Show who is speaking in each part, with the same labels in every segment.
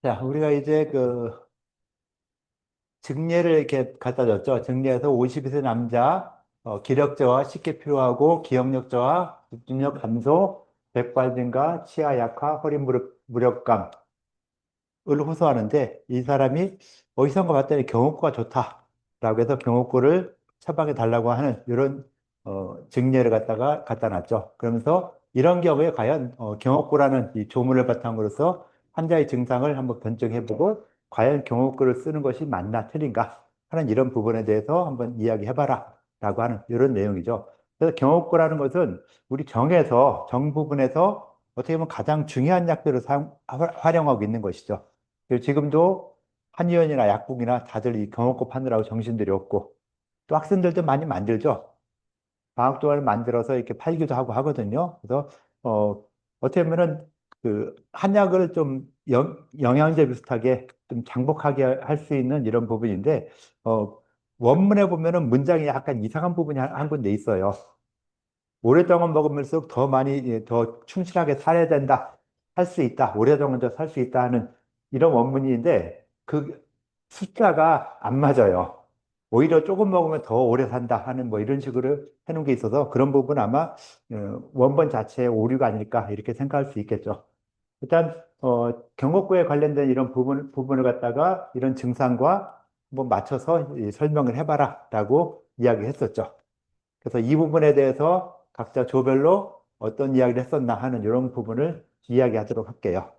Speaker 1: 자, 우리가 이제 그 증례를 이렇게 갖다 줬죠. 증례에서 52세 남자, 기력저하, 쉽게 피로하고, 기억력저하, 집중력 감소, 백발 증가, 치아 약화, 허리 무력감, 을 호소하는데 이 사람이 어디선가 봤더니 경옥고가 좋다라고 해서 경옥고를 처방해 달라고 하는 이런 증례를 갖다 놨죠. 그러면서 이런 경우에 과연 경옥고라는 이 조문을 바탕으로서 환자의 증상을 한번 변증해보고 과연 경옥고를 쓰는 것이 맞나 틀린가 하는 이런 부분에 대해서 한번 이야기해봐라 라고 하는 이런 내용이죠. 그래서 경옥고라는 것은 우리 정 부분에서 어떻게 보면 가장 중요한 약들을 활용하고 있는 것이죠. 그리고 지금도 한의원이나 약국이나 다들 이 경옥고 파느라고 정신들이 없고 또 학생들도 많이 만들죠. 방학 동안에 만들어서 이렇게 팔기도 하고 하거든요. 그래서 어떻게 보면은 그 한약을 좀 영양제 비슷하게 좀 장복하게 할 수 있는 이런 부분인데 어, 원문에 보면은 문장이 약간 이상한 부분이 한 군데 있어요. 오랫동안 먹으면서 더 많이 더 충실하게 살아야 된다. 살 수 있다. 오랫동안 더 살 수 있다 하는 이런 원문인데 그 숫자가 안 맞아요. 오히려 조금 먹으면 더 오래 산다 하는 뭐 이런 식으로 해놓은 게 있어서 그런 부분 아마 원본 자체의 오류가 아닐까 이렇게 생각할 수 있겠죠. 일단 경복부에 관련된 이런 부분을 갖다가 이런 증상과 한번 맞춰서 설명을 해봐라라고 이야기했었죠. 그래서 이 부분에 대해서 각자 조별로 어떤 이야기를 했었나 하는 이런 부분을 이야기하도록 할게요.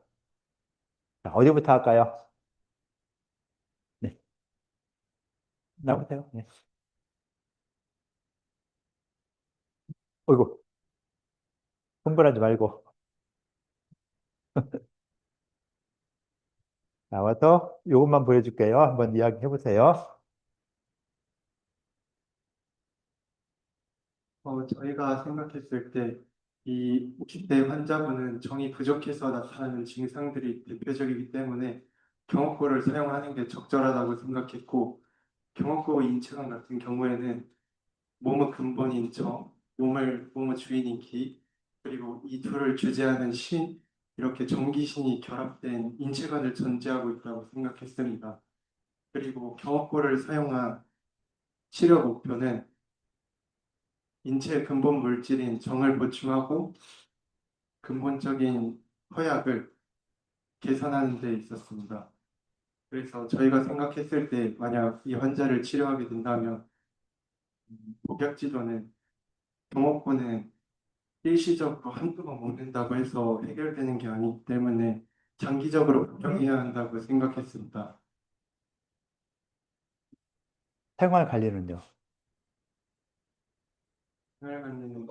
Speaker 1: 자, 어디부터 할까요? 네, 나부터요. 네. 어이구, 흥분하지 말고 나와서 이것만 보여줄게요. 한번 이야기해 보세요.
Speaker 2: 저희가 생각했을 때 이 50대 환자분은 정이 부족해서 나타나는 증상들이 대표적이기 때문에 경옥고를 사용하는 게 적절하다고 생각했고, 경옥고 인체관 같은 경우에는 몸의 근본인 정, 몸의 주인인 기, 그리고 이 둘을 주재하는 신, 이렇게 정기신이 결합된 인체관을 전제하고 있다고 생각했습니다. 그리고 경옥고를 사용한 치료 목표는 인체의 근본 물질인 정을 보충하고 근본적인 허약을 개선하는 데 있었습니다. 그래서 저희가 생각했을 때 만약 이 환자를 치료하게 된다면 복약지도는 경옥고는 일시적으로 한두 번 먹는다고 해서 해결되는 게 아니기 때문에 장기적으로 복용해야 한다고 생각했습니다.
Speaker 1: 생활 관리는요.
Speaker 2: 생활관리는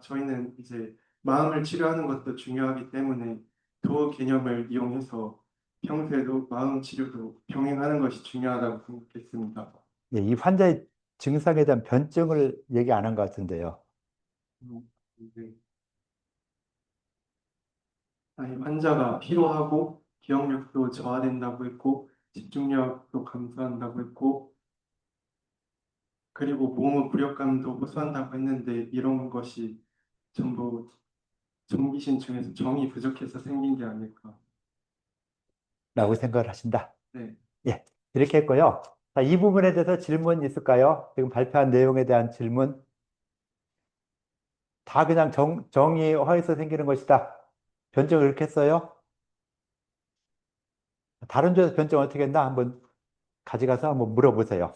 Speaker 2: 저희는 이제 마음을 치료하는 것도 중요하기 때문에 도어 개념을 이용해서 평소에도 마음 치료도 병행하는 것이 중요하다고 생각했습니다.
Speaker 1: 예, 이 환자의 증상에 대한 변증을 얘기 안 한 것 같은데요.
Speaker 2: 이제 환자가 피로하고 기억력도 저하된다고 했고 집중력도 감소한다고 했고 그리고 몸의 무력감도 호소한다고 했는데 이런 것이 전부 정기신 중에서 정이 부족해서 생긴 게 아닐까.
Speaker 1: 라고 생각을 하신다.
Speaker 2: 네.
Speaker 1: 예, 이렇게 했고요. 자, 이 부분에 대해서 질문 있을까요? 지금 발표한 내용에 대한 질문. 다 그냥 정이 허해서 생기는 것이다. 변증을 이렇게 했어요? 다른 쪽에서 변증 어떻게 했나? 한번 가져가서 한번 물어보세요.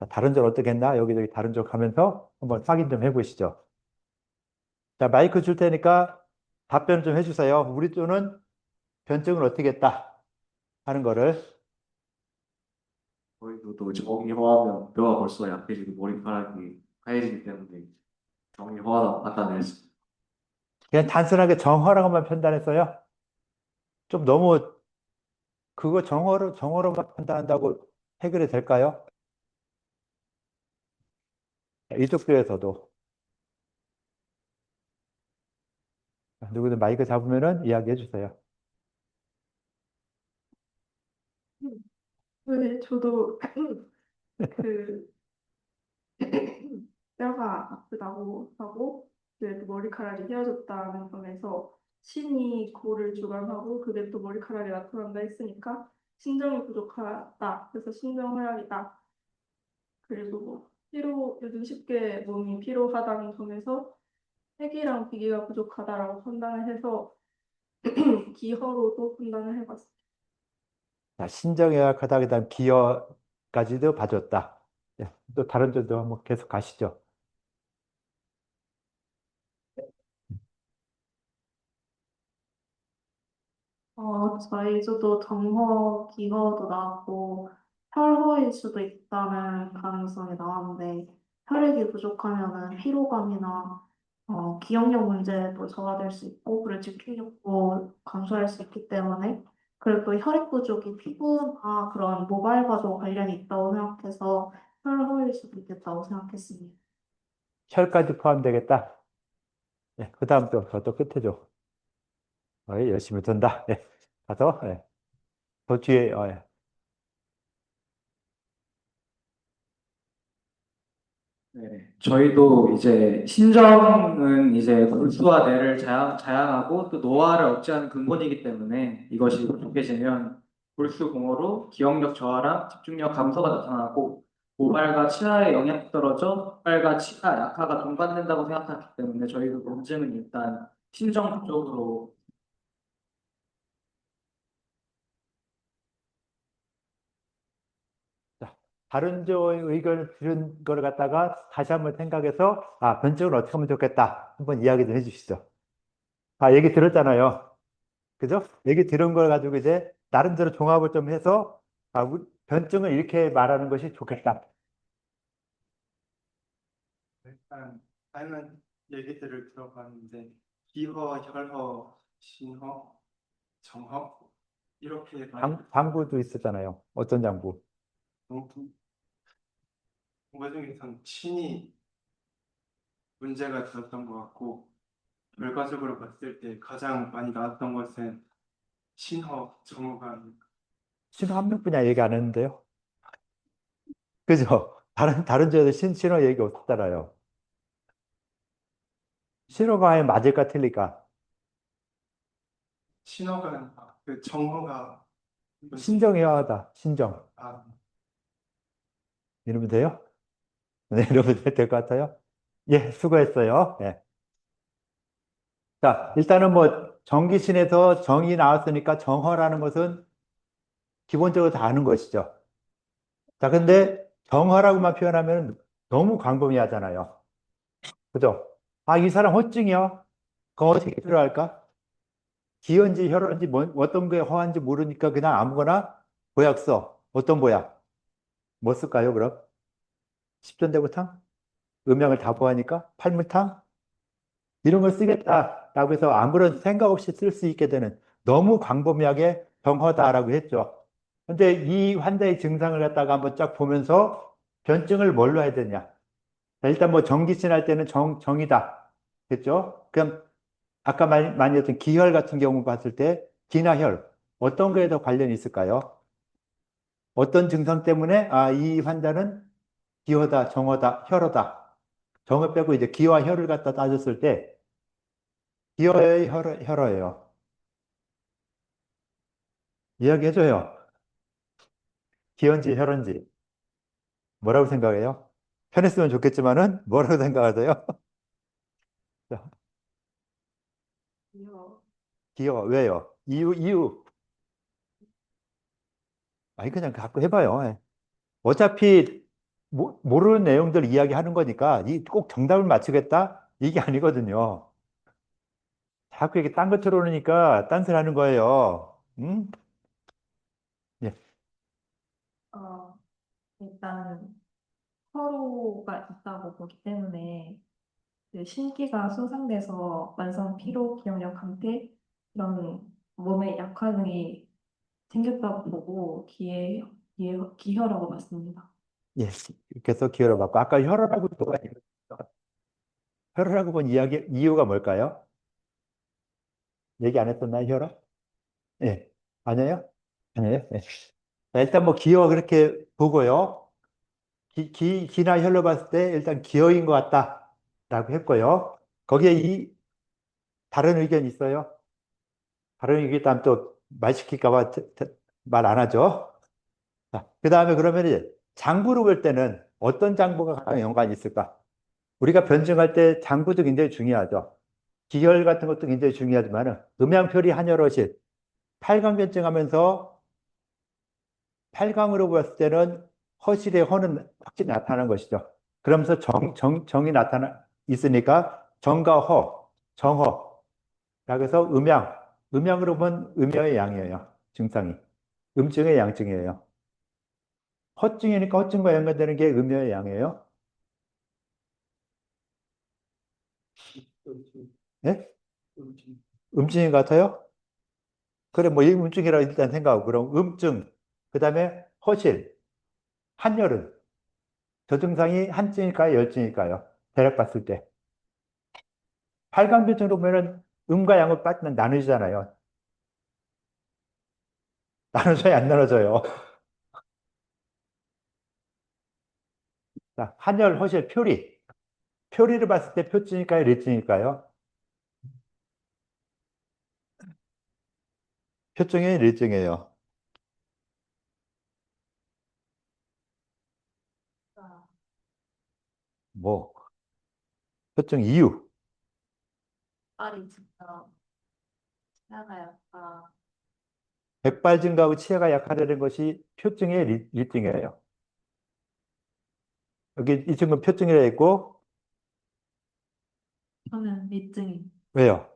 Speaker 1: 자, 다른 쪽 어떻게 했나? 여기저기 다른 쪽 가면서 한번 확인 좀 해보시죠. 자, 마이크 줄 테니까 답변 좀 해주세요. 우리 쪽은 변증을 어떻게 했다 하는 거를.
Speaker 3: 저희도 또 정리화하면 뼈가 벌써 약해지고 머리카락이 하얘지기 때문에 정리화하다고 판단했습니다.
Speaker 1: 그냥 단순하게 정허라고만 판단했어요. 좀 너무 그거 정허로만 판단한다고 해결이 될까요? 이쪽 교에서도 누구든 마이크 잡으면은 이야기해 주세요.
Speaker 4: 네, 저도 그 뼈가 아프다고 하고 그래도 머리카락이 휘어졌다는 점에서 신이 고를 주관하고 그게 또 머리카락에 나타난다 했으니까 신정이 부족하다. 그래서 신정허약이다. 그리고 뭐 요즘 쉽게 몸이 피로하다는 점에서 핵이랑 비계가 부족하다라고 판단을 해서 기허로도 판단을 해봤어요.
Speaker 1: 자, 신정요약하다, 그다음 기여까지도 봐줬다. 예, 또 다른 점도 한번 계속 가시죠.
Speaker 5: 저희도 정허, 기허도 나왔고, 혈허일 수도 있다는 가능성이 나왔는데, 혈액이 부족하면은 피로감이나 기억력 문제도 저하될 수 있고, 그리고 집중력도 감소할 수 있기 때문에, 그리고 또 혈액 부족이 피부나 그런 모발과도 관련이 있다고 생각해서 혈허일 수도 있겠다고 생각했습니다.
Speaker 1: 혈까지 포함되겠다. 예, 그다음 또 끝에 줘. 열심히 든다. 예, 가서, 예, 더 뒤에, 예.
Speaker 6: 네, 저희도 이제 신정은 이제 골수와 뇌를 자양하고 또 노화를 억제하는 근본이기 때문에 이것이 부족해지면 골수 공허로 기억력 저하랑 집중력 감소가 나타나고 모발과 치아에 영향이 떨어져 모발과 치아 약화가 동반된다고 생각하기 때문에 저희도 논증은 일단 신정 부족으로.
Speaker 1: 자, 다른 저 의견을 들은 걸 갖다가 다시 한번 생각해서, 아, 변증을 어떻게 하면 좋겠다. 한번 이야기 좀 해주시죠. 아, 얘기 들었잖아요. 그죠? 얘기 들은 걸 가지고 이제 나름대로 종합을 좀 해서, 아, 변증을 이렇게 말하는 것이 좋겠다.
Speaker 2: 일단 다양한 얘기들을 들어봤는데 기허, 혈허, 신허, 정허 이렇게 많이
Speaker 1: 장부도 있었잖아요. 어떤 장부?
Speaker 2: 그 중에서는 신이 문제가 되었던 것 같고 결과적으로 봤을 때 가장 많이 나왔던 것은 신허, 정허가
Speaker 1: 신호 한 명뿐이야 얘기 안 했는데요. 그죠? 다른 주에도 신호 얘기 없었잖아요. 신호가 아예 맞을까 틀릴까?
Speaker 2: 신허가 그 정허가
Speaker 1: 신정해야 하다. 신정.
Speaker 2: 아,
Speaker 1: 이러면 돼요? 네, 이러면 될 것 같아요. 예, 수고했어요. 예. 자, 일단은 뭐 정기신에서 정이 나왔으니까 정허라는 것은 기본적으로 다 아는 것이죠. 자, 근데 정허라고만 표현하면 너무 광범위하잖아요. 그죠? 아, 이 사람 허증이야. 그거 어떻게 필요할까? 기현지, 혈흔지, 어떤 게 허한지 모르니까 그냥 아무거나 보약 써. 어떤 보약? 뭐 쓸까요, 그럼? 십전대부탕? 음양을 다 보하니까? 팔물탕? 이런 걸 쓰겠다라고 해서 아무런 생각 없이 쓸 수 있게 되는 너무 광범위하게 병허다라고 했죠. 근데 이 환자의 증상을 갖다가 한번 쫙 보면서 변증을 뭘로 해야 되냐? 자, 일단 뭐 정기신 할 때는 정이다. 됐죠? 그럼 아까 많이 했던 기혈 같은 경우 봤을 때 기나 혈 어떤 거에 더 관련이 있을까요? 어떤 증상 때문에 아, 이 환자는 기허다, 정허다, 혈허다. 정을 빼고 이제 기와 혈을 갖다 따졌을 때 기허예요, 혈허예요. 이야기해줘요. 기현지, 혈흔지. 뭐라고 생각해요? 편했으면 좋겠지만은 뭐라고 생각하세요? 자,
Speaker 4: 기허.
Speaker 1: 기어, 왜요? 이유. 아니, 그냥 갖고 해봐요. 예. 어차피 모르는 내용들 이야기하는 거니까 꼭 정답을 맞추겠다? 이게 아니거든요. 자꾸 이렇게 딴 거 틀어놓으니까 딴소리 하는 거예요. 응? 예.
Speaker 5: 어, 일단 서로가 있다고 보기 때문에 그 신기가 손상돼서 만성 피로, 기억력 감퇴 이런 몸의 약화능이 생겼다고 보고 기혈라고 봤습니다.
Speaker 1: 예. 이렇게 해서 기어를 받고 아까 혈흔하고 뭐가 있어요? 혈흔하고 본 이유가 뭘까요? 얘기 안 했었나요, 혈흔? 예. 아니에요? 아니에요? 예. 자, 일단 뭐 기어 그렇게 보고요. 기나 혈로 봤을 때 일단 기어인 것 같다라고 했고요. 거기에 다른 의견 있어요? 발음이 이게 다음 또 말 시킬까 봐 말 안 하죠. 자, 그 다음에 그러면 이제 장부로 볼 때는 어떤 장부가 가장 연관이 있을까? 우리가 변증할 때 장부도 굉장히 중요하죠. 기혈 같은 것도 굉장히 중요하지만 음양표리 한혈어실 8강 변증하면서 8강으로 봤을 때는 허실의 허는 확실히 나타나는 것이죠. 그러면서 정이 있으니까 정과 허, 정허. 그래서 음양으로 보면 음여의 양이에요. 증상이. 음증의 양증이에요. 허증이니까 허증과 연관되는 게 음여의 양이에요. 예? 음증인 것 같아요? 그래, 뭐, 이 음증이라고 일단 생각하고, 그럼 음증, 그 다음에 허실, 한열은, 저 증상이 한증일까요, 열증일까요? 대략 봤을 때. 팔강변증으로 보면은 음과 양을 빠지면 나누잖아요. 나눠져요, 안 나눠져요? 자, 한열, 허실, 표리. 표리를 봤을 때 표증일까요, 일증일까요? 표증이 일증이에요. 뭐, 표증 이유.
Speaker 5: 빨리 진짜 치아가 약간
Speaker 1: 백발 증가하고 치아가 약화되는 것이 표증의 일증이에요. 여기 이 친구는 표증이라 했고,
Speaker 5: 저는 리증이
Speaker 1: 왜요?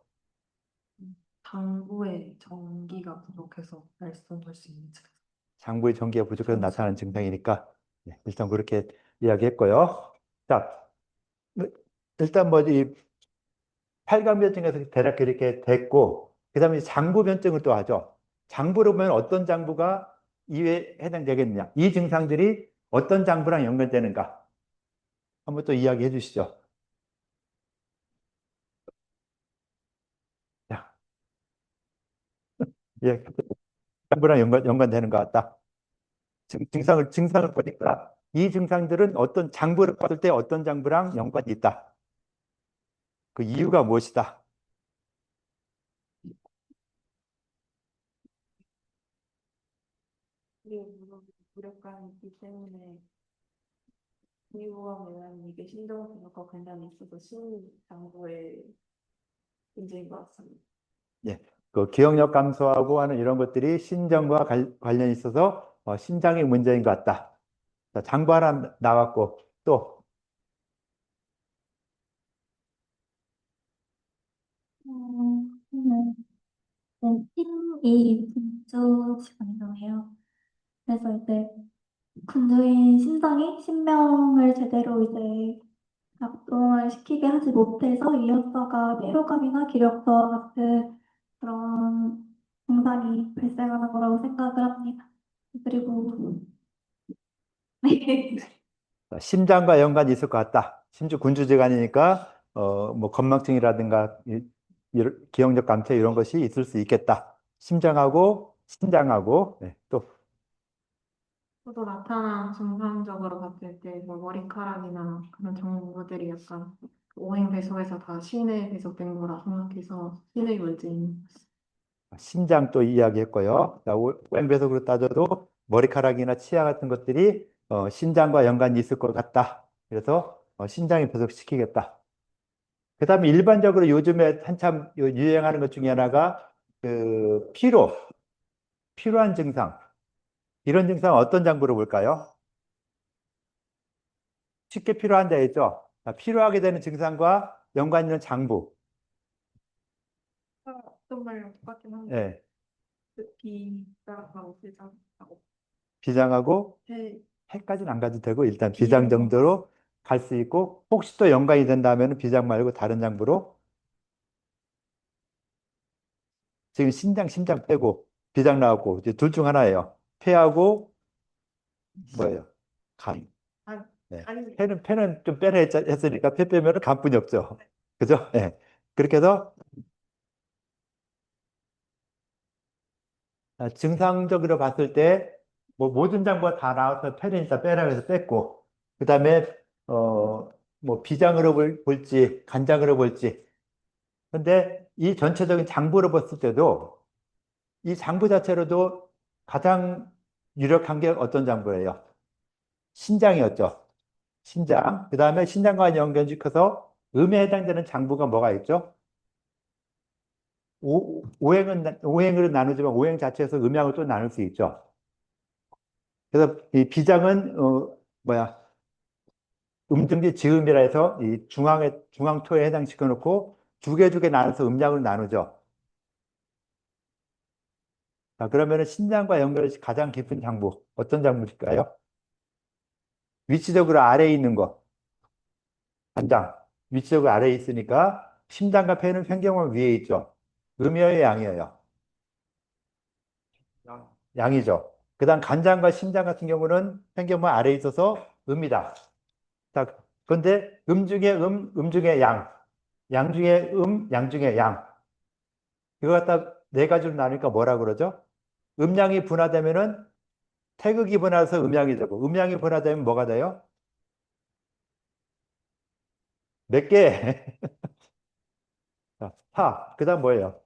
Speaker 5: 당부에 전기가 부족해서 말씀할 수 있는 증상.
Speaker 1: 장부의 전기가 부족해서 나타나는 증상이니까 네, 일단 그렇게 이야기했고요. 자, 일단 뭐이 팔강변증에서 대략 그렇게 됐고, 그 다음에 장부변증을 또 하죠. 장부로 보면 어떤 장부가 이에 해당되겠느냐? 이 증상들이 어떤 장부랑 연관되는가? 한번 또 이야기해 주시죠. 자, 예, 장부랑 연관되는 것 같다. 증상을 보니까 이 증상들은 어떤 장부를 봤을 때 어떤 장부랑 연관이 있다. 그 이유가 무엇이다?
Speaker 4: 그리고 무력감이 있기 때문에 위부암이라는 이게 신경증과 관련이 있어서 신장부의 문제인 것 같습니다.
Speaker 1: 예, 그 기억력 감소하고 하는 이런 것들이 신장과 관련이 있어서 신장의 문제인 것 같다. 자, 장부 하나 나왔고 또
Speaker 7: 저는 팀이 분주 시간이라고 해요. 그래서 이제 분주인 심장이 신명을 제대로 이제 작동을 시키게 하지 못해서 이어서가 피로감이나 기력저 같은 그런 증상이 발생하는 거라고 생각을 합니다. 그리고 네.
Speaker 1: 심장과 연관이 있을 것 같다. 심지어 군주지간이니까 뭐 건망증이라든가 기억력 감퇴 이런 것이 있을 수 있겠다. 심장하고 신장하고 네, 또
Speaker 5: 저도 나타난 증상적으로 봤을 때 뭐 머리카락이나 그런 정보들이 약간 오행 배속에서 다 신에 배속된 거라 생각해서 신의 문제인
Speaker 1: 신장 또 이야기했고요. 자, 오행배속으로 따져도 머리카락이나 치아 같은 것들이 신장과 연관이 있을 것 같다. 그래서 신장이 배속시키겠다. 그 다음에 일반적으로 요즘에 한참 유행하는 것 중에 하나가 그 피로한 증상. 이런 증상 어떤 장부로 볼까요? 쉽게 피로한 데 있죠. 자, 피로하게 되는 증상과 연관 있는 장부.
Speaker 4: 어떤 말이랑 똑같긴 한데
Speaker 1: 예,
Speaker 4: 비장하고 비장하고
Speaker 1: 비장하고
Speaker 4: 폐
Speaker 1: 해까지는 안 가도 되고 일단 비장
Speaker 4: 비염
Speaker 1: 정도로 갈 수 있고 혹시 또 연관이 된다면 비장 말고 다른 장부로 지금 심장 빼고 비장 나왔고 이제 둘 중 하나예요. 폐하고 뭐예요? 간.
Speaker 4: 아,
Speaker 1: 네.
Speaker 4: 아니
Speaker 1: 폐는 좀 빼라 했으니까 폐 빼면은 간뿐이 없죠. 그죠? 네. 그렇게 해서 증상적으로 봤을 때 뭐 모든 장부가 다 나와서 폐는 일단 빼라 해서 뺐고 그다음에 뭐 비장으로 볼지 간장으로 볼지 근데 이 전체적인 장부로 봤을 때도 이 장부 자체로도 가장 유력한 게 어떤 장부예요? 신장이었죠. 신장. 그 다음에 신장과 연결시켜서 음에 해당되는 장부가 뭐가 있죠? 오행으로 나누지만 오행 자체에서 음양을 또 나눌 수 있죠. 그래서 이 비장은 음등지 지음이라 해서 이 중앙토에 해당시켜 놓고 두 개 나눠서 음양으로 나누죠. 자, 그러면은 신장과 연결해서 가장 깊은 장부 어떤 장부일까요? 위치적으로 아래에 있는 거 간장. 위치적으로 아래에 있으니까 심장과 폐는 횡격막 위에 있죠. 음이에요, 양이에요? 양이죠. 그다음 간장과 심장 같은 경우는 횡격막 아래에 있어서 음이다. 자, 그런데 음 중에 음 중에 양, 양 중에 양 중에 양. 이거 갖다 네 가지로 나누니까 뭐라 그러죠? 음양이 분화되면은 태극이 분화해서 음양이 되고, 음양이 분화되면 뭐가 돼요? 몇 개? 자, 사. 그다음 뭐예요?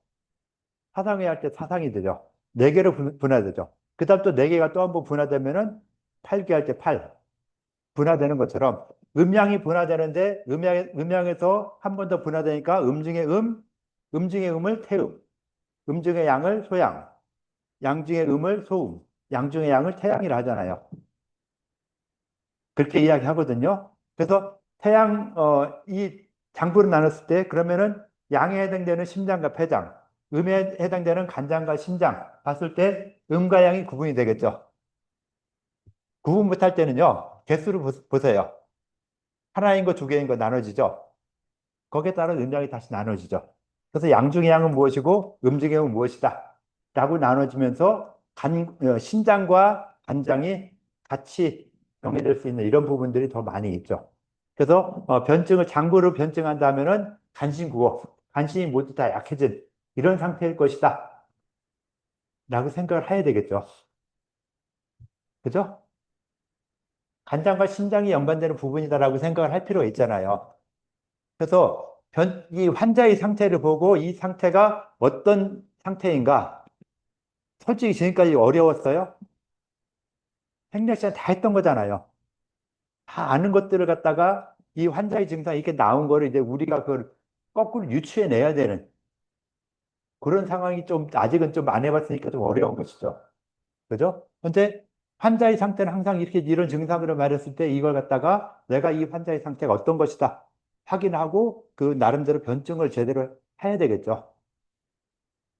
Speaker 1: 사상회 할 때 사상이 되죠. 네 개로 분화되죠. 그다음 또 네 개가 또 한 번 분화되면은 8개 할 때 8. 분화되는 것처럼 음양이 분화되는데 음양에서 한 번 더 분화되니까 음 중에 음을 태음, 음 중에 양을 소양, 양 중에 음을 소음, 양 중에 양을 태양이라 하잖아요. 그렇게 이야기하거든요. 그래서 이 장부를 나눴을 때 그러면은 양에 해당되는 심장과 폐장, 음에 해당되는 간장과 심장 봤을 때 음과 양이 구분이 되겠죠. 구분 못할 때는요, 개수를 보세요. 하나인 거, 두 개인 거 나눠지죠. 거기에 따라 음양이 다시 나눠지죠. 그래서 양 중의 양은 무엇이고 음 중의 음은 무엇이다. 라고 나눠지면서 신장과 간장이 같이 정해질 수 있는 이런 부분들이 더 많이 있죠. 그래서 장부로 변증한다면은 간신구호, 간신이 모두 다 약해진 이런 상태일 것이다. 라고 생각을 해야 되겠죠. 그죠? 간장과 신장이 연관되는 부분이다라고 생각을 할 필요가 있잖아요. 그래서 이 환자의 상태를 보고 이 상태가 어떤 상태인가? 솔직히 지금까지 어려웠어요? 생략 시간 다 했던 거잖아요. 다 아는 것들을 갖다가 이 환자의 증상이 이렇게 나온 거를 이제 우리가 그걸 거꾸로 유추해 내야 되는 그런 상황이 좀 아직은 좀 안 해봤으니까 좀 어려운 것이죠. 그죠? 근데 환자의 상태는 항상 이렇게 이런 증상으로 말했을 때 이걸 갖다가 내가 이 환자의 상태가 어떤 것이다 확인하고 그 나름대로 변증을 제대로 해야 되겠죠.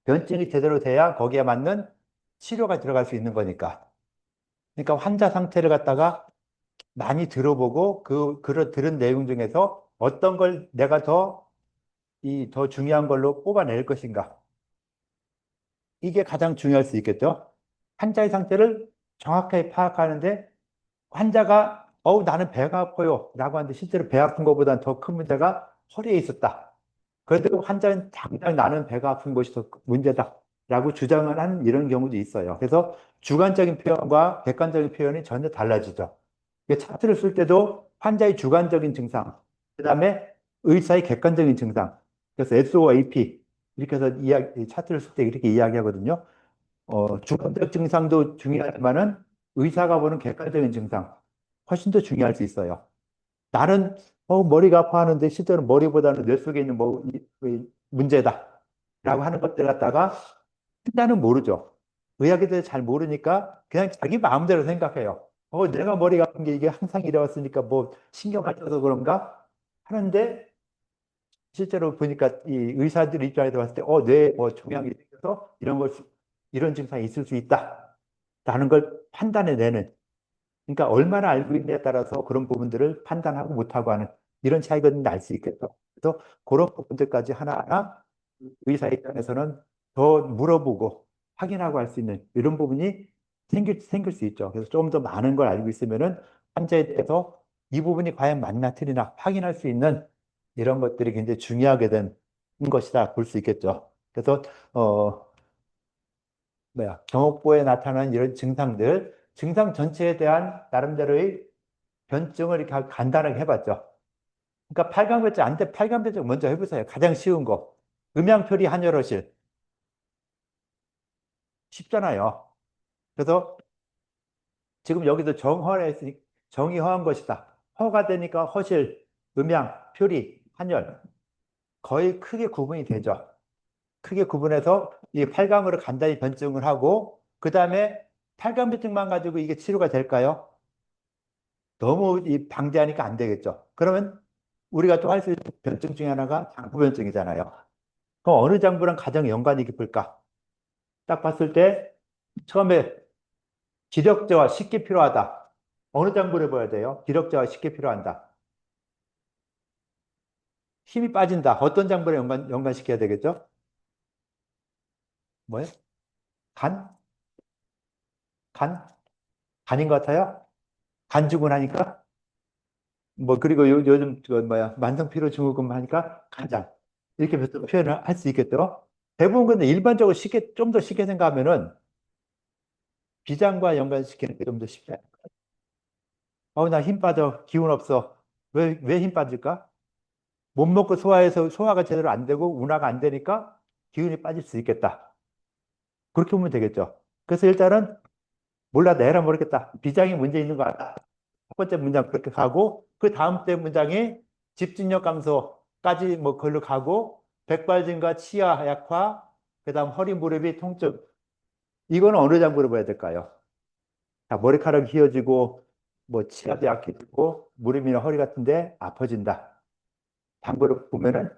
Speaker 1: 변증이 제대로 돼야 거기에 맞는 치료가 들어갈 수 있는 거니까. 그러니까 환자 상태를 갖다가 많이 들어보고 들은 내용 중에서 어떤 걸 내가 더 중요한 걸로 뽑아낼 것인가. 이게 가장 중요할 수 있겠죠. 환자의 상태를 정확하게 파악하는데 환자가 나는 배가 아파요 라고 하는데 실제로 배 아픈 것보다는 더 큰 문제가 허리에 있었다. 그래도 환자는 당장 나는 배가 아픈 것이 더 문제다 라고 주장을 하는 이런 경우도 있어요. 그래서 주관적인 표현과 객관적인 표현이 전혀 달라지죠. 차트를 쓸 때도 환자의 주관적인 증상, 그 다음에 의사의 객관적인 증상. 그래서 SOAP 이렇게 해서 차트를 쓸 때 이렇게 이야기하거든요. 주관적 증상도 중요하지만은 의사가 보는 객관적인 증상 훨씬 더 중요할 수 있어요. 나는 머리가 아파하는데 실제로 머리보다는 뇌 속에 있는 문제다 라고 하는 것들 갖다가 일단은 모르죠. 의학에 대해서 잘 모르니까 그냥 자기 마음대로 생각해요. 내가 머리가 아픈 게 이게 항상 이래왔으니까 뭐 신경 안 써서 그런가 하는데 실제로 보니까 이 의사들 입장에서 봤을 때 뇌에 종양이 생겨서 이런 증상이 있을 수 있다라는 걸 판단해 내는, 그러니까 얼마나 알고 있느냐에 따라서 그런 부분들을 판단하고 못하고 하는 이런 차이가 날 수 있겠죠. 그래서 그런 부분들까지 하나하나 의사 입장에서는 더 물어보고 확인하고 할 수 있는 이런 부분이 생길 수 있죠. 그래서 좀 더 많은 걸 알고 있으면은 환자에 대해서 이 부분이 과연 맞나 틀리나 확인할 수 있는 이런 것들이 굉장히 중요하게 된 것이다 볼 수 있겠죠. 그래서 경옥부에 나타나는 이런 증상 전체에 대한 나름대로의 변증을 이렇게 간단하게 해봤죠. 그러니까 팔강배증 안 돼, 팔강배증 먼저 해보세요. 가장 쉬운 거. 음양표리 한여로실. 쉽잖아요. 그래서 지금 여기도 정허했으니 정이 허한 것이다. 허가 되니까 허실, 음양, 표리, 한열 거의 크게 구분이 되죠. 크게 구분해서 이 8강으로 간단히 변증을 하고 그 다음에 8강 변증만 가지고 이게 치료가 될까요? 너무 이 방대하니까 안 되겠죠. 그러면 우리가 또 할 수 있는 변증 중에 하나가 장부 변증이잖아요. 그럼 어느 장부랑 가장 연관이 깊을까? 딱 봤을 때 처음에 기력제와 쉽게 필요하다. 어느 장부를 봐야 돼요? 기력제와 쉽게 필요한다. 힘이 빠진다. 어떤 장부를 연관시켜야 되겠죠? 뭐예요? 간? 간? 간인 것 같아요? 간주군 하니까? 뭐, 그리고 요즘, 만성피로 증후군 하니까 간장. 이렇게 표현을 할 수 있겠죠? 대부분 근데 일반적으로 쉽게, 좀 더 쉽게 생각하면은 비장과 연관시키는 게 좀 더 쉽지 않아요. 나 힘 빠져. 기운 없어. 왜 힘 빠질까? 못 먹고 소화해서 소화가 제대로 안 되고 운화가 안 되니까 기운이 빠질 수 있겠다. 그렇게 보면 되겠죠. 그래서 일단은 몰라, 내라 모르겠다. 비장이 문제 있는 거 같다. 첫 번째 문장 그렇게 가고 그 다음 때 문장이 집중력 감소까지 뭐 걸로 가고 백발 증가, 치아 약화, 그다음 허리 무릎이 통증. 이거는 어느 장부로 봐야 될까요? 자, 머리카락이 휘어지고 뭐 치아도 약해지고 무릎이나 허리 같은데 아파진다. 장부를 보면은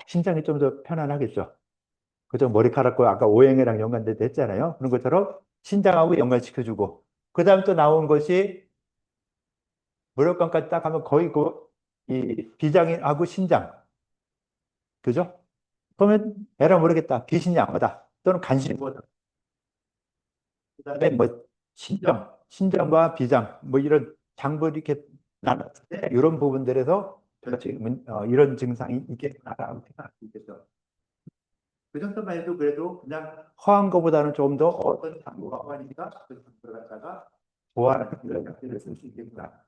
Speaker 1: 신장이 좀 더 편안하겠죠. 그죠? 머리카락과 아까 오행이랑 연관돼서 했잖아요. 그런 것처럼 신장하고 연관시켜주고 그 다음 또 나온 것이 무력감까지 딱 하면 거의 이 비장하고 신장. 그죠? 그러면 에라 모르겠다. 귀신이 악마다. 또는 간신보다. 그 다음에 뭐 신장과 비장, 뭐 이런 장부 이렇게 나눴을 때 이런 부분들에서 이런 증상이 있겠구나라고 생각할 수 있겠죠. 그 정도만 해도 그래도 그냥 허한 것보다는 좀 더 어떤 장부가 허하니까 그 장부를 갖다가 보완하는 그런 약들을 쓸 수 있겠구나.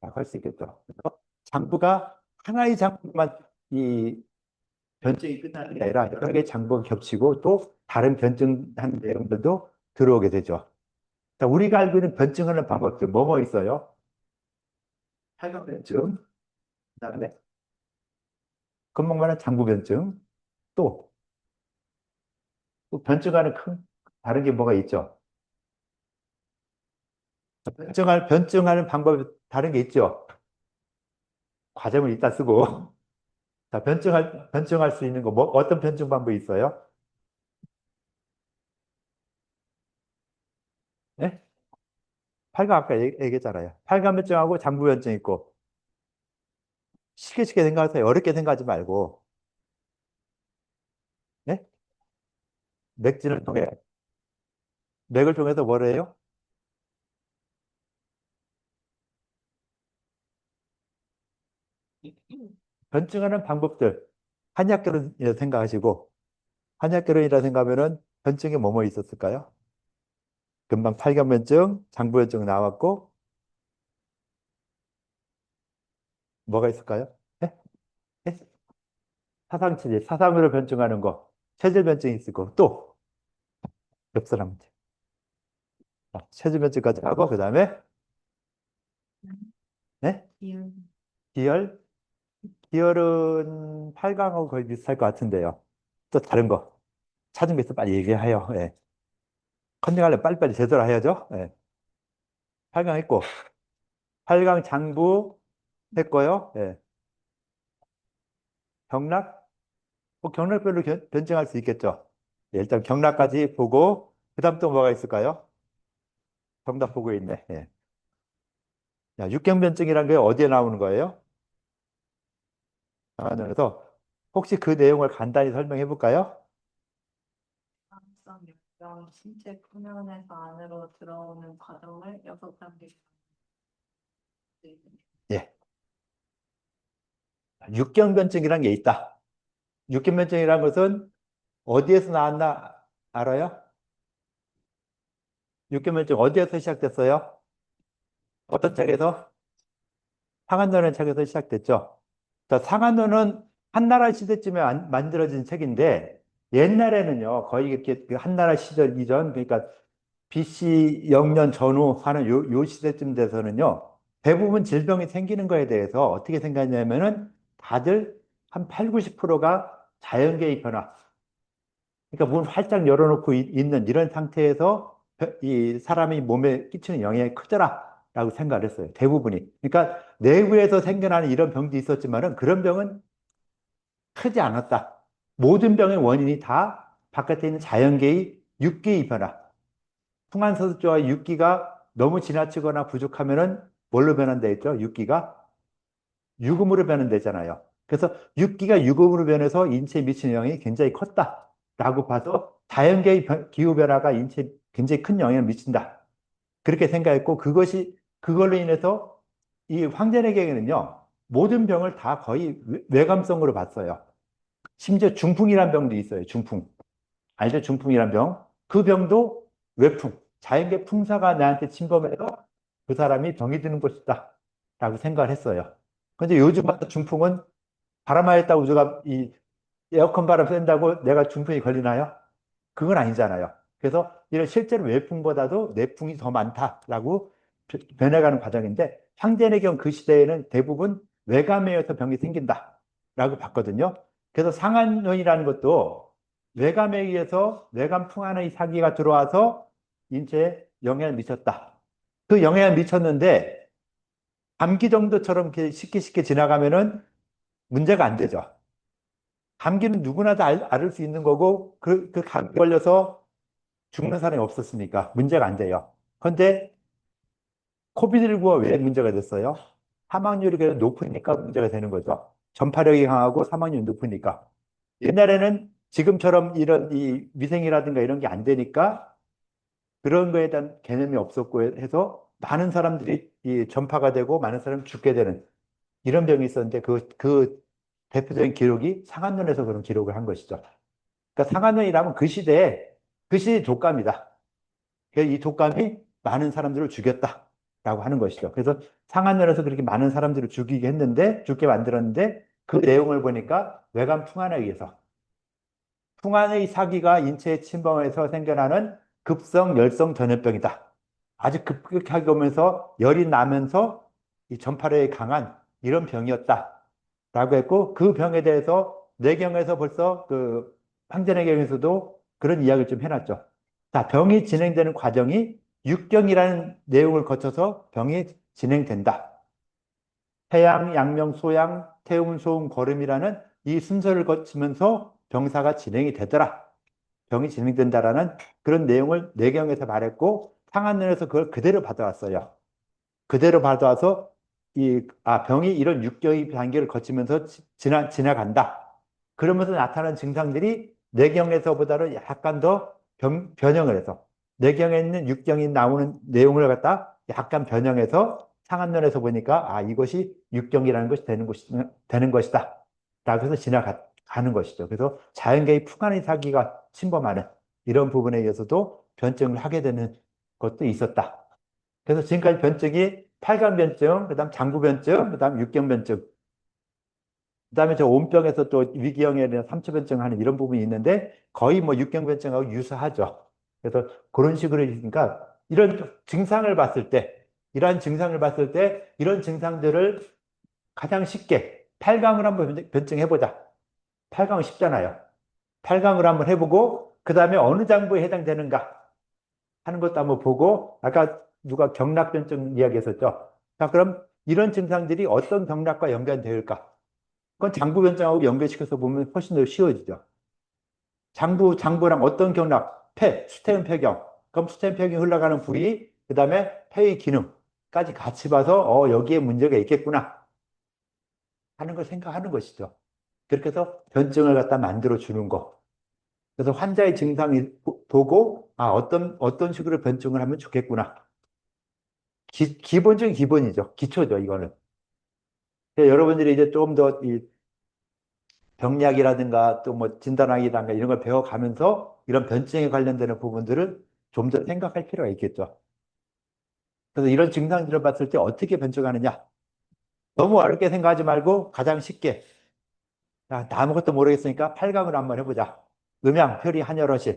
Speaker 1: 할 수 있겠죠. 그래서 장부가 하나의 장부만 이 변증이 끝나는 게 아니라 여러 개의 장부가 겹치고 또 다른 변증한 내용들도 들어오게 되죠. 자, 우리가 알고 있는 변증하는 방법들 뭐뭐 있어요? 혈관 변증, 그다음에 금방 말한 장부 변증, 또, 또 변증하는 큰 다른 게 뭐가 있죠? 변증하는 방법이 다른 게 있죠. 과정을 이따 쓰고. 자, 변증할 수 있는 거, 뭐, 어떤 변증 방법이 있어요? 네? 팔관 아까 얘기했잖아요. 팔관 변증하고 장부 변증 있고, 쉽게 생각하세요. 어렵게 생각하지 말고, 네? 맥진을 통해, 맥을 통해서 뭘 해요? 변증하는 방법들, 한약결혼이라 생각하시고, 한약결혼이라 생각하면은 변증에 뭐뭐 있었을까요? 금방 팔관 변증, 장부 변증 나왔고, 뭐가 있을까요? 네? 네? 사상체질, 사상으로 변증하는 거, 체질 변증이 있을 거, 또, 옆 사람. 체질 변증까지 하고, 그 다음에, 네? 기혈, 기혈은 8강하고 거의 비슷할 것 같은데요. 또 다른 거 찾은 거 있으면 빨리 얘기해요. 예. 컨닝하려면 빨리빨리 제대로 해야죠. 예. 8강 했고, 8강 장부 했고요. 예. 경락, 경락별로 변증할 수 있겠죠. 예, 일단 경락까지 보고, 그 다음 또 뭐가 있을까요? 정답 보고 있네. 예. 자, 육경변증이라는 게 어디에 나오는 거예요? 그래서 혹시 그 내용을 간단히 설명해 볼까요?
Speaker 5: 가능성 육경 신체 표면에서 안으로 들어오는 과정을 6단계.
Speaker 1: 예. 육경변증이라는 게 있다. 육경변증이라는 것은 어디에서 나왔나 알아요? 육경변증 어디에서 시작됐어요? 어떤 책에서? 상한론의 책에서 시작됐죠. 자, 상한론은 한나라 시대쯤에 만들어진 책인데 옛날에는요, 거의 이렇게 그 한나라 시절 이전, 그러니까 BC 0년 전후 하는 요 시대쯤 돼서는요, 대부분 질병이 생기는 거에 대해서 어떻게 생각하냐면은 다들 한 8, 90%가 자연계의 변화. 그러니까 문 활짝 열어놓고 있는 이런 상태에서 이 사람이 몸에 끼치는 영향이 크더라라고 생각을 했어요. 대부분이. 그러니까 내부에서 생겨나는 이런 병도 있었지만은 그런 병은 크지 않았다. 모든 병의 원인이 다 바깥에 있는 자연계의 육계의 변화. 풍한서스조와 육기가 너무 지나치거나 부족하면은 뭘로 변한다 했죠? 육기가 유금으로 변한다잖아요. 그래서 육기가 유금으로 변해서 인체에 미치는 영향이 굉장히 컸다라고 봐서 자연계의 기후 변화가 인체에 굉장히 큰 영향을 미친다. 그렇게 생각했고 그걸로 인해서 이 황제에게는요 모든 병을 다 거의 외감성으로 봤어요. 심지어 중풍이란 병도 있어요. 중풍. 알죠? 중풍이란 병. 그 병도 외풍. 자연계 풍사가 나한테 침범해서 그 사람이 병이 드는 것이다. 라고 생각을 했어요. 근데 요즘 와서 중풍은 바람 맞았다고 우리가 이 에어컨 바람 쐰다고 내가 중풍이 걸리나요? 그건 아니잖아요. 그래서 이런 실제로 외풍보다도 내풍이 더 많다라고 변해가는 과정인데 황제내경 그 시대에는 대부분 외감에 의해서 병이 생긴다라고 봤거든요. 그래서 상한론이라는 것도 외감에 의해서 외감 풍환의 사기가 들어와서 인체에 영향을 미쳤다. 그 영향을 미쳤는데 감기 정도처럼 이렇게 쉽게 지나가면은 문제가 안 되죠. 감기는 누구나 다 앓을 수 있는 거고 그 감기 걸려서 죽는 사람이 없었으니까 문제가 안 돼요. 그런데 코비드19가 왜 문제가 됐어요? 사망률이 그래도 높으니까 문제가 되는 거죠. 전파력이 강하고 사망률이 높으니까. 옛날에는 지금처럼 이런 이 위생이라든가 이런 게 안 되니까 그런 거에 대한 개념이 없었고 해서 많은 사람들이 이 전파가 되고 많은 사람이 죽게 되는 이런 병이 있었는데 그 대표적인 기록이 상한론에서 그런 기록을 한 것이죠. 그러니까 상한론이라면 그 시대 독감이다. 그래서 이 독감이 많은 사람들을 죽였다라고 하는 것이죠. 그래서 상한론에서 그렇게 많은 사람들을 죽게 만들었는데 그 내용을 보니까 외관 풍환에 의해서 풍환의 사기가 인체에 침범해서 생겨나는 급성 열성 전염병이다. 아주 급격하게 오면서 열이 나면서 이 전파력이 강한 이런 병이었다라고 했고 그 병에 대해서 뇌경에서 벌써 그 황제내경에서도 그런 이야기를 좀 해놨죠. 자, 병이 진행되는 과정이 육경이라는 내용을 거쳐서 병이 진행된다. 태양, 양명, 소양, 태음, 소음, 거름이라는 이 순서를 거치면서 병사가 진행이 되더라. 병이 진행된다라는 그런 내용을 뇌경에서 말했고 상한론에서 그걸 그대로 받아왔어요. 그대로 받아와서 병이 이런 육경의 단계를 거치면서 지나간다. 그러면서 나타나는 증상들이 뇌경에서보다는 약간 더 변형을 해서 뇌경에 있는 육경이 나오는 내용을 갖다 약간 변형해서 상한론에서 보니까 이것이 육경이라는 것이 되는 것이다. 라고 해서 지나가는 것이죠. 그래서 자연계의 풍한의 사기가 침범하는 이런 부분에 의해서도 변증을 하게 되는 것도 있었다. 그래서 지금까지 변증이 팔강변증, 그다음 장구변증, 그다음 육경변증, 그다음에 저 온병에서 또 위기형에 대한 삼초변증 하는 이런 부분이 있는데 거의 뭐 육경변증하고 유사하죠. 그래서 그런 식으로 있으니까 이러한 증상을 봤을 때 이런 증상들을 가장 쉽게 8강을 한번 변증해보자. 8강은 쉽잖아요. 8강을 한번 해보고 그 다음에 어느 장부에 해당되는가 하는 것도 한번 보고 아까 누가 경락변증 이야기했었죠. 자, 그럼 이런 증상들이 어떤 경락과 연관될까? 그건 장부변증하고 연결시켜서 보면 훨씬 더 쉬워지죠. 장부랑 어떤 경락? 수태음 폐경. 그럼 수태음 폐경이 흘러가는 부위, 그 다음에 폐의 기능까지 같이 봐서 여기에 문제가 있겠구나 하는 걸 생각하는 것이죠. 그렇게 해서 변증을 갖다 만들어 주는 거. 그래서 환자의 증상이 보고 어떤 식으로 변증을 하면 좋겠구나. 기본적인 기본이죠. 기초죠, 이거는. 그래서 여러분들이 이제 좀 더 이 병약이라든가 또 뭐 진단학이라든가 이런 걸 배워가면서 이런 변증에 관련되는 부분들을 좀 더 생각할 필요가 있겠죠. 그래서 이런 증상들을 봤을 때 어떻게 변증하느냐. 너무 어렵게 생각하지 말고 가장 쉽게. 나 아무것도 모르겠으니까 8강을 한번 해보자. 음양, 표리, 한여럿이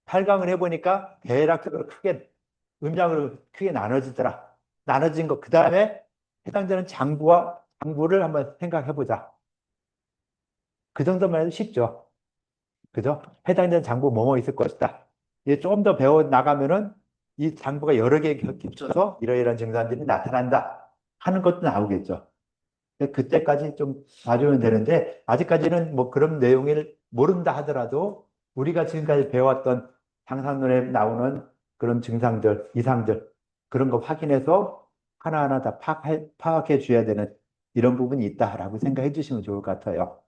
Speaker 1: 8강을 해보니까 대략적으로 크게 음양으로 크게 나눠지더라. 나눠진 거, 그 다음에 해당되는 장부를 한번 생각해보자. 그 정도만 해도 쉽죠. 그죠? 해당되는 장부 뭐뭐 있을 것이다. 이제 조금 더 배워 나가면은 이 장부가 여러 개 겹쳐서 이러이러한 증상들이 나타난다 하는 것도 나오겠죠. 근데 그때까지 좀 봐주면 되는데 아직까지는 뭐 그런 내용을 모른다 하더라도 우리가 지금까지 배웠던 상상론에 나오는 그런 증상들, 이상들 그런 거 확인해서 하나하나 다 파악해 줘야 되는 이런 부분이 있다라고 생각해 주시면 좋을 것 같아요.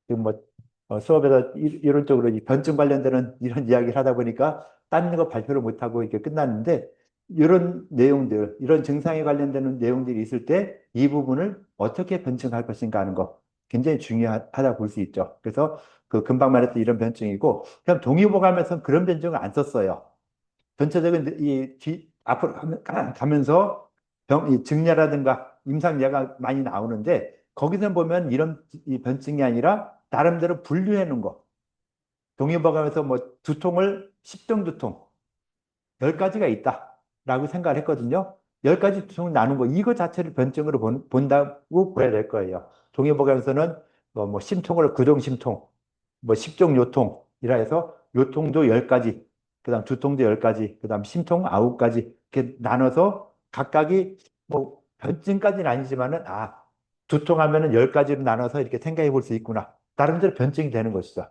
Speaker 1: 지금 뭐 수업에서 이론적으로 이 변증 관련되는 이런 이야기를 하다 보니까 딴 거 발표를 못하고 이렇게 끝났는데 이런 내용들, 이런 증상에 관련되는 내용들이 있을 때 이 부분을 어떻게 변증할 것인가 하는 거 굉장히 중요하다 볼 수 있죠. 그래서 그 금방 말했던 이런 변증이고 그냥 동의보감에서는 그런 변증을 안 썼어요. 전체적인 앞으로 가면서 이 증례라든가 임상례가 많이 나오는데 거기서 보면 이런 이 변증이 아니라 나름대로 분류해 놓은 거. 동의보감에서 뭐 두통을 10종 두통, 10가지가 있다라고 생각을 했거든요. 10가지 두통을 나눈 거, 이거 자체를 변증으로 본다고 보야 될 거예요. 동의보감에서는 뭐 심통을 9종 심통, 뭐 10종 요통이라 해서 요통도 10가지, 그 다음 두통도 10가지, 그 다음 심통 9가지, 이렇게 나눠서 각각이 뭐 변증까지는 아니지만은, 두통하면은 10가지로 나눠서 이렇게 생각해 볼 수 있구나. 나름대로 변증이 되는 것이죠.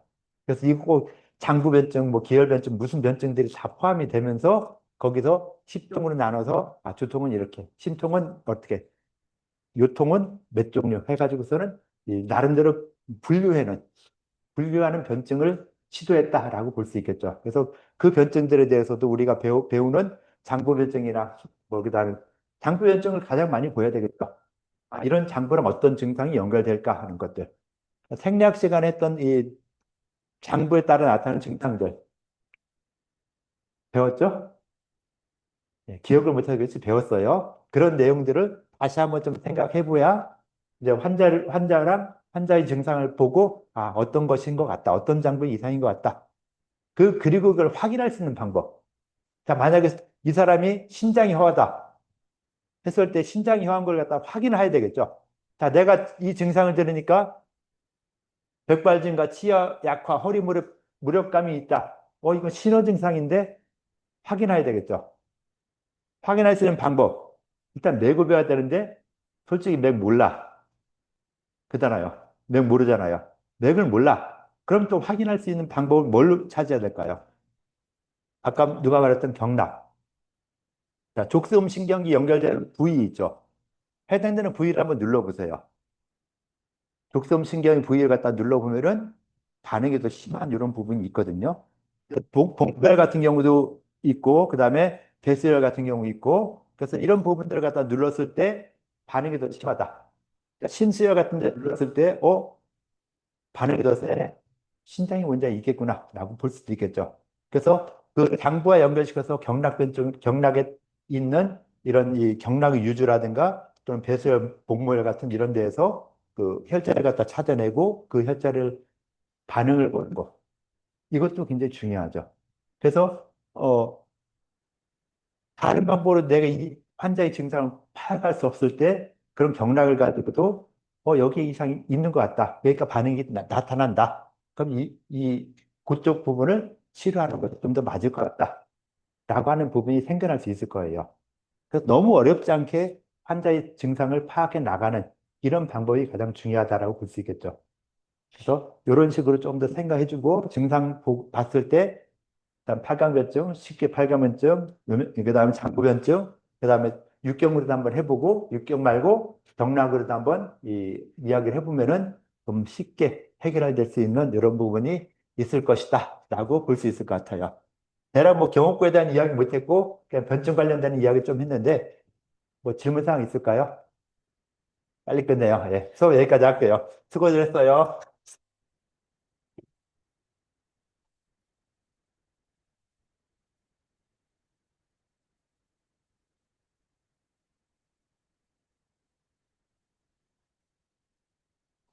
Speaker 1: 그래서 이거 꼭 장부 변증, 뭐 기혈 변증, 무슨 변증들이 다 포함이 되면서 거기서 10종으로 나눠서, 두통은 이렇게, 심통은 어떻게, 요통은 몇 종류 해가지고서는 나름대로 분류하는 변증을 시도했다라고 볼 수 있겠죠. 그래서 그 변증들에 대해서도 우리가 배우는 장부 변증이나 뭐 그다음에 장부 변증을 가장 많이 보여야 되겠죠. 이런 장부랑 어떤 증상이 연결될까 하는 것들. 생리학 시간에 했던 이 장부에 따라 나타나는 증상들 배웠죠? 예, 기억을 못하겠지 배웠어요. 그런 내용들을 다시 한번 좀 생각해봐야 이제 환자랑 환자의 증상을 보고 어떤 것인 것 같다, 어떤 장부의 이상인 것 같다. 그리고 그걸 확인할 수 있는 방법. 자, 만약에 이 사람이 신장이 허하다 했을 때 신장이 허한 걸 갖다 확인해야 되겠죠. 자, 내가 이 증상을 들으니까 백발진과 치아 약화, 허리 무력감이 있다. 이건 신호 증상인데 확인해야 되겠죠. 확인할 수 있는 방법. 일단 맥을 배워야 되는데 솔직히 맥 몰라. 그잖아요. 맥 모르잖아요. 맥을 몰라. 그럼 또 확인할 수 있는 방법을 뭘로 찾아야 될까요? 아까 누가 말했던 경락. 자, 족소음신경이 연결되는 부위 있죠. 해당되는 부위를 한번 눌러보세요. 족소음신경의 부위를 갖다 눌러보면은 반응이 더 심한 이런 부분이 있거든요. 복발 같은 경우도 있고, 그 다음에 배수열 같은 경우 있고, 그래서 이런 부분들을 갖다 눌렀을 때 반응이 더 심하다. 그러니까 심수열 같은 데 눌렀을 때, 반응이 더 세네. 신장이 문제가 있겠구나, 라고 볼 수도 있겠죠. 그래서 그 장부와 연결시켜서 경락에 있는 이런 이 경락의 유주라든가 또는 배수열, 복모열 같은 이런 데에서 그 혈자를 갖다 찾아내고 그 혈자를 반응을 보는 거. 이것도 굉장히 중요하죠. 그래서, 다른 방법으로 내가 이 환자의 증상을 파악할 수 없을 때 그런 경락을 가지고도 여기에 이상이 있는 것 같다. 그러니까 반응이 나타난다. 그럼 그쪽 부분을 치료하는 것이 좀 더 맞을 것 같다. 라고 하는 부분이 생겨날 수 있을 거예요. 그래서 너무 어렵지 않게 환자의 증상을 파악해 나가는 이런 방법이 가장 중요하다라고 볼 수 있겠죠. 그래서 이런 식으로 좀 더 생각해주고 증상 봤을 때 그다음 팔강변증, 쉽게 팔강변증, 그다음에 장부변증, 그다음에 육경으로도 한번 해보고 육경 말고 경락으로도 한번 이야기를 해보면은 좀 쉽게 해결될 수 있는 이런 부분이 있을 것이다라고 볼 수 있을 것 같아요. 내가 뭐 경옥고에 대한 이야기 못했고 그냥 변증 관련된 이야기 좀 했는데 뭐 질문 사항 있을까요? 빨리 끝내요. 예, 수업 여기까지 할게요. 수고들 했어요.